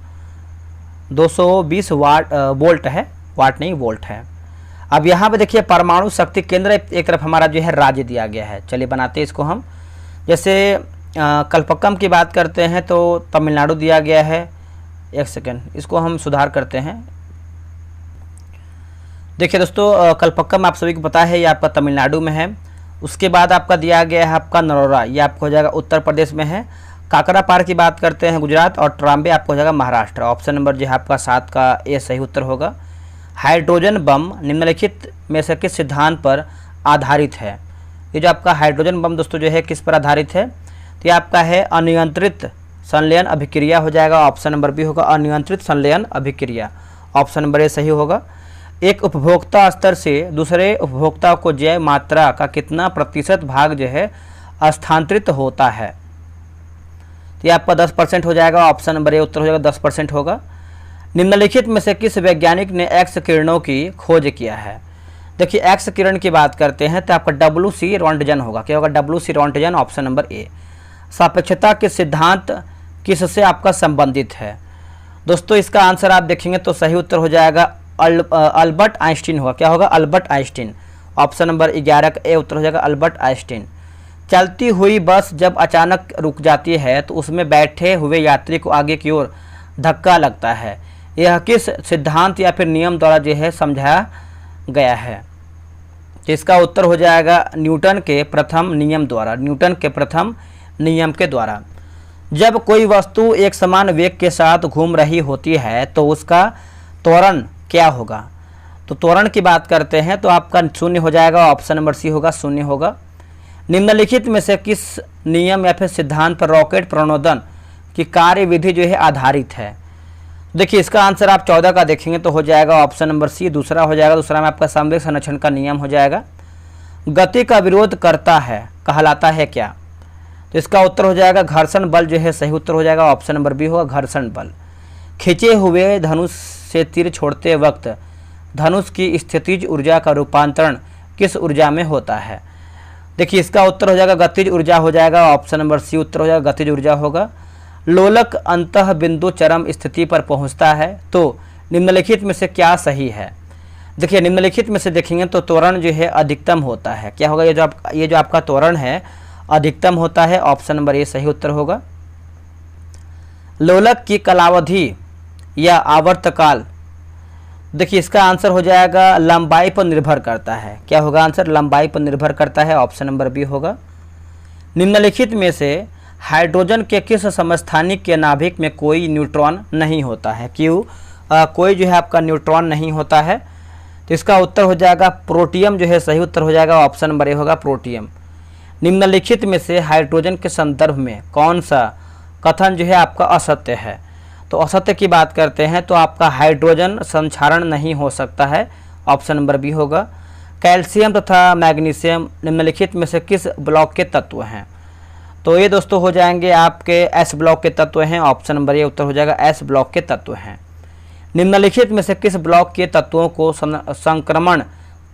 220 वोल्ट है, वाट नहीं वोल्ट है। अब यहाँ पे देखिए परमाणु शक्ति केंद्र एक तरफ हमारा जो है राज्य दिया गया है। चलिए बनाते हैं इसको हम। जैसे कल्पक्कम की बात करते हैं तो तमिलनाडु दिया गया है। एक सेकेंड, इसको हम सुधार करते हैं। देखिए दोस्तों कल्पक्कम आप सभी को पता है ये आपका तमिलनाडु में है। उसके बाद आपका दिया गया है आपका नरोरा, ये आपको हो जाएगा उत्तर प्रदेश में है। काकरापार की बात करते हैं गुजरात, और ट्राम्बे आपको हो जाएगा महाराष्ट्र। ऑप्शन नंबर जो है आपका 7 का ए सही उत्तर होगा। हाइड्रोजन बम निम्नलिखित में से किस सिद्धांत पर आधारित है? ये जो आपका हाइड्रोजन बम दोस्तों जो है किस पर आधारित है? तो ये आपका है अनियंत्रित संलयन अभिक्रिया हो जाएगा, ऑप्शन नंबर बी होगा अनियंत्रित संलयन अभिक्रिया, ऑप्शन नंबर ए सही होगा। एक उपभोक्ता स्तर से दूसरे उपभोक्ता को जैव मात्रा का कितना प्रतिशत भाग जो है स्थानांतरित होता है। तो ये आपका 10% हो जाएगा, ऑप्शन नंबर ए उत्तर हो जाएगा 10% होगा। निम्नलिखित में से किस वैज्ञानिक ने एक्स किरणों की खोज किया है। देखिए एक्स किरण की बात करते हैं तो आपका WC रोंटगन होगा। क्या होगा? WC Roentgen, option number A. सापेक्षता के सिद्धांत किससे आपका संबंधित है। दोस्तों इसका आंसर आप देखेंगे तो सही उत्तर हो जाएगा अल्बर्ट आइंस्टीन होगा। क्या होगा? अल्बर्ट आइंस्टीन, ऑप्शन नंबर 11 का ए उत्तर हो जाएगा अल्बर्ट आइंस्टीन। चलती हुई बस जब अचानक रुक जाती है तो उसमें बैठे हुए यात्री को आगे की ओर धक्का लगता है। यह किस सिद्धांत या फिर नियम द्वारा जो है समझाया गया है। तो इसका उत्तर हो जाएगा न्यूटन के प्रथम नियम द्वारा, न्यूटन के प्रथम नियम के द्वारा। जब कोई वस्तु एक समान वेग के साथ घूम रही होती है तो उसका त्वरण क्या होगा। तो त्वरण की बात करते हैं तो आपका शून्य हो जाएगा, ऑप्शन नंबर सी होगा, शून्य होगा। निम्नलिखित में से किस नियम या फिर सिद्धांत पर रॉकेट प्रणोदन की कार्यविधि जो है आधारित है। देखिए इसका आंसर आप 14 का देखेंगे तो हो जाएगा ऑप्शन नंबर सी, दूसरा हो जाएगा। दूसरा में आपका संवेग संरक्षण का नियम हो जाएगा। गति का विरोध करता है कहलाता है क्या। तो इसका उत्तर हो जाएगा घर्षण बल जो है सही उत्तर हो जाएगा, ऑप्शन नंबर बी होगा घर्षण बल। खींचे हुए धनुष से तीर छोड़ते वक्त धनुष की स्थितिज ऊर्जा का रूपांतरण किस ऊर्जा में होता है। देखिए इसका उत्तर हो जाएगा गतिज ऊर्जा हो जाएगा, ऑप्शन नंबर सी उत्तर हो जाएगा गतिज ऊर्जा होगा। लोलक अंतः बिंदु चरम स्थिति पर पहुंचता है तो निम्नलिखित में से क्या सही है। देखिए निम्नलिखित में से देखेंगे तो त्वरण जो है अधिकतम होता है। क्या होगा? ये जो आपका त्वरण है अधिकतम होता है, ऑप्शन नंबर ए सही उत्तर होगा। लोलक की कालावधि या आवर्तकाल, देखिए इसका आंसर हो जाएगा लंबाई पर निर्भर करता है। क्या होगा आंसर? लंबाई पर निर्भर करता है, ऑप्शन नंबर बी होगा। निम्नलिखित में से हाइड्रोजन के किस समस्थानिक के नाभिक में कोई न्यूट्रॉन नहीं होता है। क्यों कोई जो है आपका न्यूट्रॉन नहीं होता है। तो इसका उत्तर हो जाएगा प्रोटियम जो है सही उत्तर हो जाएगा, ऑप्शन नंबर ए होगा प्रोटियम। निम्नलिखित में से हाइड्रोजन के संदर्भ में कौन सा कथन जो है आपका असत्य है। तो असत्य की बात करते हैं तो आपका हाइड्रोजन संक्षारण नहीं हो सकता है, ऑप्शन नंबर बी होगा। कैल्शियम तथा मैग्नीशियम निम्नलिखित में से किस ब्लॉक के तत्व हैं। तो ये दोस्तों हो जाएंगे आपके एस ब्लॉक के तत्व हैं, ऑप्शन नंबर ए उत्तर हो जाएगा एस ब्लॉक के तत्व हैं। निम्नलिखित में से किस ब्लॉक के तत्वों को संक्रमण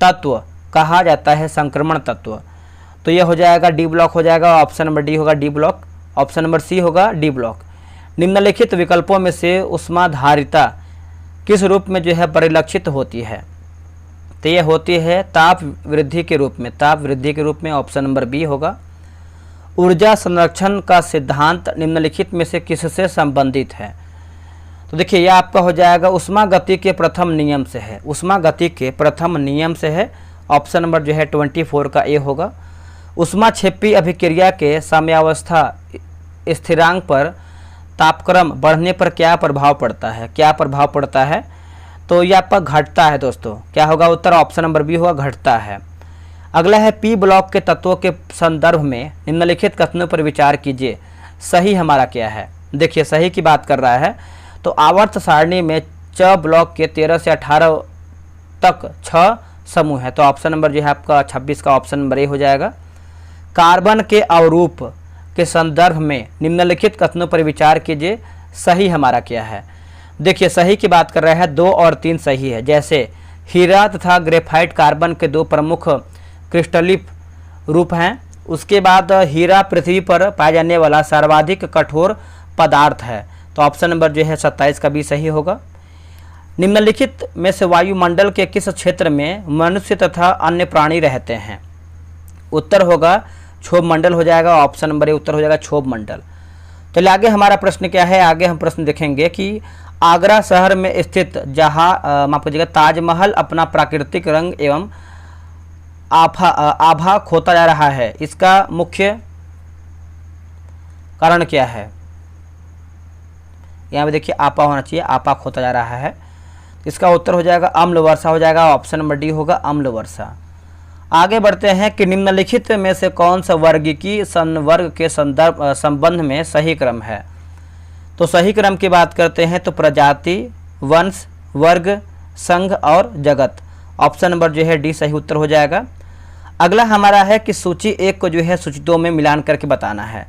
तत्व कहा जाता है। संक्रमण तत्व तो ये हो जाएगा डी ब्लॉक हो जाएगा, ऑप्शन नंबर डी होगा D block, option number C होगा डी ब्लॉक। निम्नलिखित विकल्पों में से ऊष्माधारिता किस रूप में जो है परिलक्षित होती है। तो ये होती है ताप वृद्धि के रूप में, ताप वृद्धि के रूप में, ऑप्शन नंबर बी होगा। ऊर्जा संरक्षण का सिद्धांत निम्नलिखित में से किससे संबंधित है। तो देखिए यह आपका हो जाएगा उष्मा गति के प्रथम नियम से है, उष्मा गति के प्रथम नियम से है, ऑप्शन नंबर जो है 24 का ए होगा। ऊष्माक्षेपी अभिक्रिया के साम्यावस्था स्थिरांक पर तापक्रम बढ़ने पर क्या प्रभाव पड़ता है। क्या प्रभाव पड़ता है। तो ये आपका घटता है दोस्तों। क्या होगा उत्तर, ऑप्शन नंबर बी होगा घटता है। अगला है पी ब्लॉक के तत्वों के संदर्भ में निम्नलिखित कथनों पर विचार कीजिए, सही हमारा क्या है। देखिए सही की बात कर रहा है तो आवर्त सारणी में च ब्लॉक के 13 से 18 तक 6 समूह है, तो ऑप्शन नंबर जो है आपका 26 का ऑप्शन नंबर ए हो जाएगा। कार्बन के अवरूप के संदर्भ में निम्नलिखित कथनों पर विचार कीजिए, सही हमारा क्या है। देखिए सही की बात कर रहा है 2 और 3 सही है। जैसे हीरा तथा ग्रेफाइट कार्बन के 2 प्रमुख क्रिस्टलिक रूप हैं। उसके बाद हीरा पृथ्वी पर पाया जाने वाला सर्वाधिक कठोर पदार्थ है, तो ऑप्शन नंबर जो है 27 का भी सही होगा। निम्नलिखित में से वायुमंडल के किस क्षेत्र में मनुष्य तथा अन्य प्राणी रहते हैं। उत्तर होगा क्षोभ मंडल हो जाएगा, ऑप्शन नंबर ए उत्तर हो जाएगा क्षोभ मंडल। चलिए आगे हमारा प्रश्न क्या है। आगे हम प्रश्न देखेंगे कि आगरा शहर में स्थित जहाँ माफ कीजिएगा ताजमहल अपना प्राकृतिक रंग एवं आभा खोता जा रहा है, इसका मुख्य कारण क्या है। यहाँ पे देखिए आपा होना चाहिए, आपा खोता जा रहा है। इसका उत्तर हो जाएगा अम्ल वर्षा हो जाएगा, ऑप्शन नंबर डी होगा अम्ल वर्षा। आगे बढ़ते हैं कि निम्नलिखित में से कौन सा वर्गीकी संवर्ग के संबंध में सही क्रम है। तो सही क्रम की बात करते हैं तो प्रजाति, वंश, वर्ग, संघ और जगत। ऑप्शन नंबर जो है डी सही उत्तर हो जाएगा। अगला हमारा है कि सूची 1 को जो है सूची 2 में मिलान करके बताना है।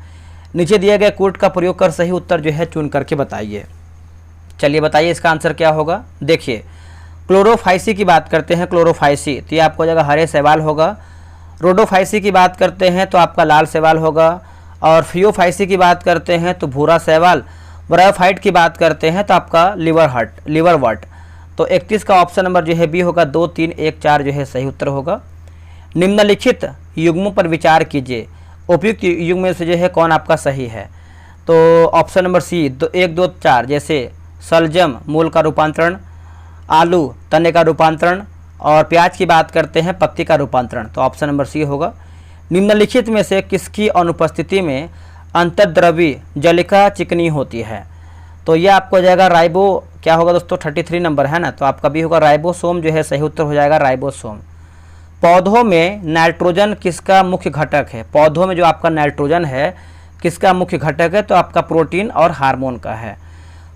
नीचे दिए गए कोड का प्रयोग कर सही उत्तर जो है चुन करके बताइए। चलिए बताइए इसका आंसर क्या होगा। देखिए क्लोरोफाइसी की बात करते हैं, क्लोरोफाइसी तो ये आपको जगह हरे शैवाल होगा। रोडोफाइसी की बात करते हैं तो आपका लाल शैवाल होगा। और फियोफाइसी की बात करते हैं तो भूरा शैवाल। ब्रायोफाइट की बात करते हैं तो आपका लिवरवर्ट। तो 31 का ऑप्शन नंबर जो है बी होगा। 2, 3, 1, 4 जो है सही उत्तर होगा। निम्नलिखित युग्मों पर विचार कीजिए, उपयुक्त युग्म में से जो है कौन आपका सही है। तो ऑप्शन नंबर सी 1, 2, 4 जैसे शलजम मूल का रूपांतरण, आलू तने का रूपांतरण और प्याज की बात करते हैं पत्ती का रूपांतरण। तो ऑप्शन नंबर सी होगा। निम्नलिखित में से किसकी अनुपस्थिति में अंतर्द्रवी जलिका चिकनी होती है। तो यह आपको हो जाएगा राइबो, क्या होगा दोस्तों 33 नंबर है ना, तो आपका भी होगा राइबोसोम जो है सही उत्तर हो जाएगा राइबोसोम। पौधों में नाइट्रोजन किसका मुख्य घटक है। पौधों में जो आपका नाइट्रोजन है किसका मुख्य घटक है, तो आपका प्रोटीन और हार्मोन का है।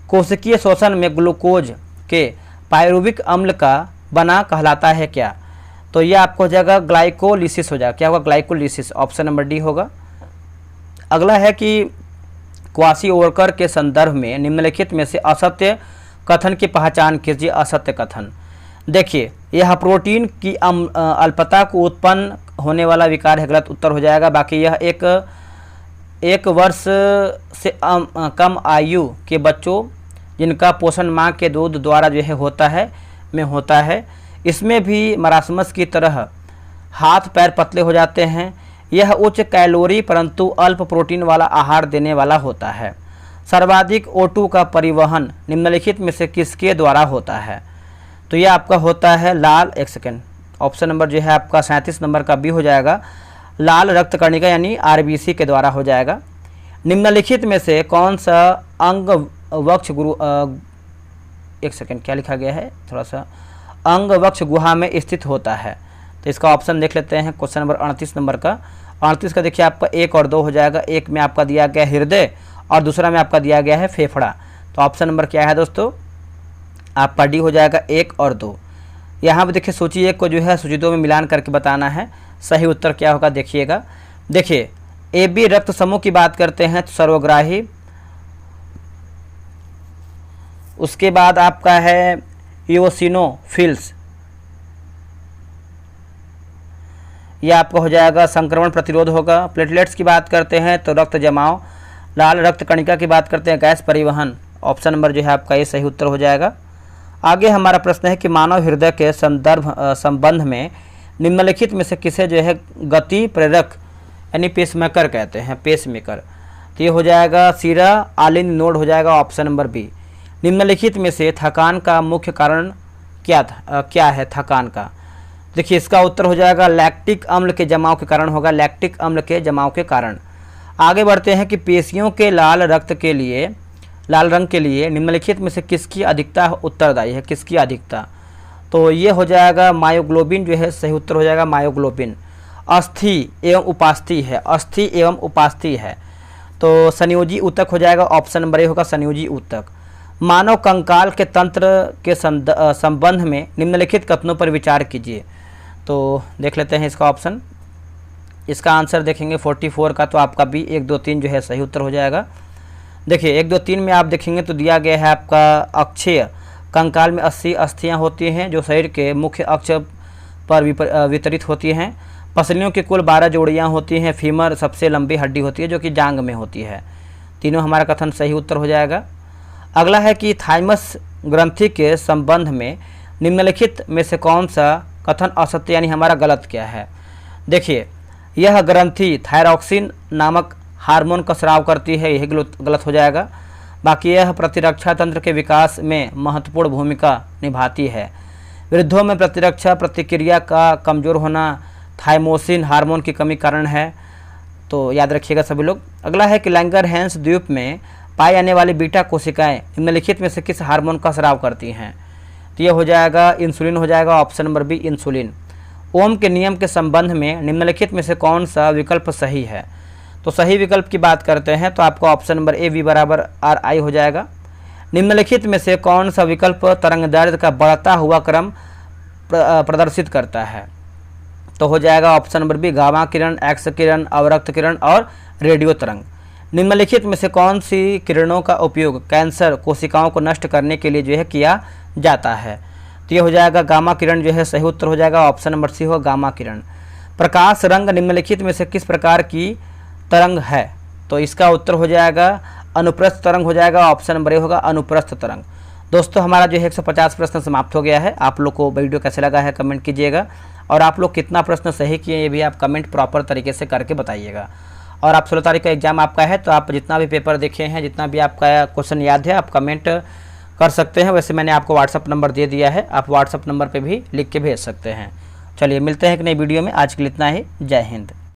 कोशिकीय शोषण में ग्लूकोज के पायरुविक अम्ल का बना कहलाता है क्या। तो यह आपको हो जाएगा ग्लाइकोलिसिस हो जाएगा। क्या होगा ग्लाइकोलिसिस, ऑप्शन नंबर डी होगा। अगला है कि क्वासिओरकर के संदर्भ में निम्नलिखित में से असत्य कथन की पहचान कीजिए। असत्य कथन देखिए यह प्रोटीन की अल्पता को उत्पन्न होने वाला विकार है, गलत उत्तर हो जाएगा। बाकी यह एक वर्ष से कम आयु के बच्चों जिनका पोषण माँ के दूध द्वारा जो है होता है इसमें भी मरासमस की तरह हाथ पैर पतले हो जाते हैं। यह उच्च कैलोरी परंतु अल्प प्रोटीन वाला आहार देने वाला होता है। सर्वाधिक O2 का परिवहन निम्नलिखित में से किसके द्वारा होता है। तो यह आपका होता है लाल, एक सेकेंड, ऑप्शन नंबर जो है आपका 37 नंबर का बी हो जाएगा। लाल रक्त कणिका यानी RBC के द्वारा हो जाएगा। निम्नलिखित में से कौन सा अंग वक्ष एक सेकेंड क्या लिखा गया है थोड़ा सा, अंग वक्ष गुहा में स्थित होता है। तो इसका ऑप्शन देख लेते हैं क्वेश्चन नंबर 38 नंबर का। 38 का देखिए आपका 1 और 2 हो जाएगा। एक में आपका दिया गया हृदय और दूसरा में आपका दिया गया है फेफड़ा। तो ऑप्शन नंबर क्या है दोस्तों, आपका डी हो जाएगा 1 और 2। यहाँ पर देखिए सूची 1 को जो है सूची 2 में मिलान करके बताना है। सही उत्तर क्या होगा देखिएगा। देखिए AB रक्त समूह की बात करते हैं तो सर्वग्राही, उसके बाद आपका है इओसिनोफिल्स, यह आपका हो जाएगा संक्रमण प्रतिरोध होगा। प्लेटलेट्स की बात करते हैं तो रक्त जमाव। लाल रक्त कणिका की बात करते हैं गैस परिवहन। ऑप्शन नंबर जो है आपका ये सही उत्तर हो जाएगा। आगे हमारा प्रश्न है कि मानव हृदय के संबंध में निम्नलिखित में से किसे जो है गति प्रेरक यानी पेसमेकर कहते हैं, पेसमेकर। तो ये हो जाएगा सीरा आलिन नोड हो जाएगा, ऑप्शन नंबर बी। निम्नलिखित में से थकान का मुख्य कारण क्या है थकान का। देखिए इसका उत्तर हो जाएगा लैक्टिक अम्ल के जमाव के कारण होगा, लैक्टिक अम्ल के जमाव के कारण। आगे बढ़ते हैं कि पेशियों के लाल रंग के लिए निम्नलिखित में से किसकी अधिकता उत्तरदायी है, किसकी अधिकता। तो ये हो जाएगा मायोग्लोबिन जो है सही उत्तर हो जाएगा मायोग्लोबिन। अस्थि एवं उपास्थि है, अस्थि एवं उपास्थि है तो संयोजी ऊतक हो जाएगा, ऑप्शन नंबर ए होगा संयोजी ऊतक। मानव कंकाल के तंत्र के संबंध में निम्नलिखित कथनों पर विचार कीजिए। तो देख लेते हैं इसका ऑप्शन। इसका आंसर देखेंगे 44 का तो आपका बी 1, 2, 3 जो है सही उत्तर हो जाएगा। देखिए 1, 2, 3 में आप देखेंगे तो दिया गया है आपका अक्षीय कंकाल में 80 अस्थियाँ होती हैं जो शरीर के मुख्य अक्ष पर वितरित होती हैं। पसलियों की कुल 12 जोड़ियाँ होती हैं। फीमर सबसे लंबी हड्डी होती है जो कि जांग में होती है। तीनों हमारा कथन सही उत्तर हो जाएगा। अगला है कि थाइमस ग्रंथि के संबंध में निम्नलिखित में से कौन सा कथन असत्य यानी हमारा गलत क्या है। देखिए यह ग्रंथि थायरॉक्सिन नामक हार्मोन का स्राव करती है, यही गलत हो जाएगा। बाकी यह प्रतिरक्षा तंत्र के विकास में महत्वपूर्ण भूमिका निभाती है। वृद्धों में प्रतिरक्षा प्रतिक्रिया का कमज़ोर होना थाइमोसिन हार्मोन की कमी कारण है, तो याद रखिएगा सभी लोग। अगला है कि लैंगरहैंस द्वीप में पाई जाने वाली बीटा कोशिकाएं निम्नलिखित में से किस हार्मोन का स्राव करती हैं। तो ये हो जाएगा इंसुलिन हो जाएगा, ऑप्शन नंबर बी इंसुलिन। ओम के नियम के संबंध में निम्नलिखित में से कौन सा विकल्प सही है। तो सही विकल्प की बात करते हैं तो आपका ऑप्शन नंबर ए V = RI हो जाएगा। निम्नलिखित में से कौन सा विकल्प तरंगदैर्ध्य का बढ़ता हुआ क्रम प्रदर्शित करता है? तो हो जाएगा ऑप्शन नंबर बी गामा किरण, एक्स किरण, अवरक्त किरण और रेडियो तरंग। निम्नलिखित में से कौन सी किरणों का उपयोग कैंसर कोशिकाओं को नष्ट करने के लिए जो है किया जाता है? तो ये हो जाएगा गामा किरण जो है सही उत्तर हो जाएगा, ऑप्शन नंबर सी हो गामा किरण। प्रकाश रंग निम्नलिखित में से किस प्रकार की तरंग है? तो इसका उत्तर हो जाएगा अनुप्रस्थ तरंग हो जाएगा, ऑप्शन नंबर ए होगा अनुप्रस्थ तरंग। दोस्तों हमारा जो है 150 प्रश्न समाप्त हो गया है। आप लोग को वीडियो कैसे लगा है कमेंट कीजिएगा, और आप लोग कितना प्रश्न सही किए ये भी आप कमेंट प्रॉपर तरीके से करके बताइएगा। और आप 16 तारीख का एग्जाम आपका है, तो आप जितना भी पेपर देखे हैं, जितना भी आपका क्वेश्चन याद है, आप कमेंट कर सकते हैं। वैसे मैंने आपको व्हाट्सअप नंबर दे दिया है, आप व्हाट्सअप नंबर पे भी लिख के भेज सकते हैं। चलिए मिलते हैं एक नई वीडियो में, आज के लिए इतना ही। जय हिंद।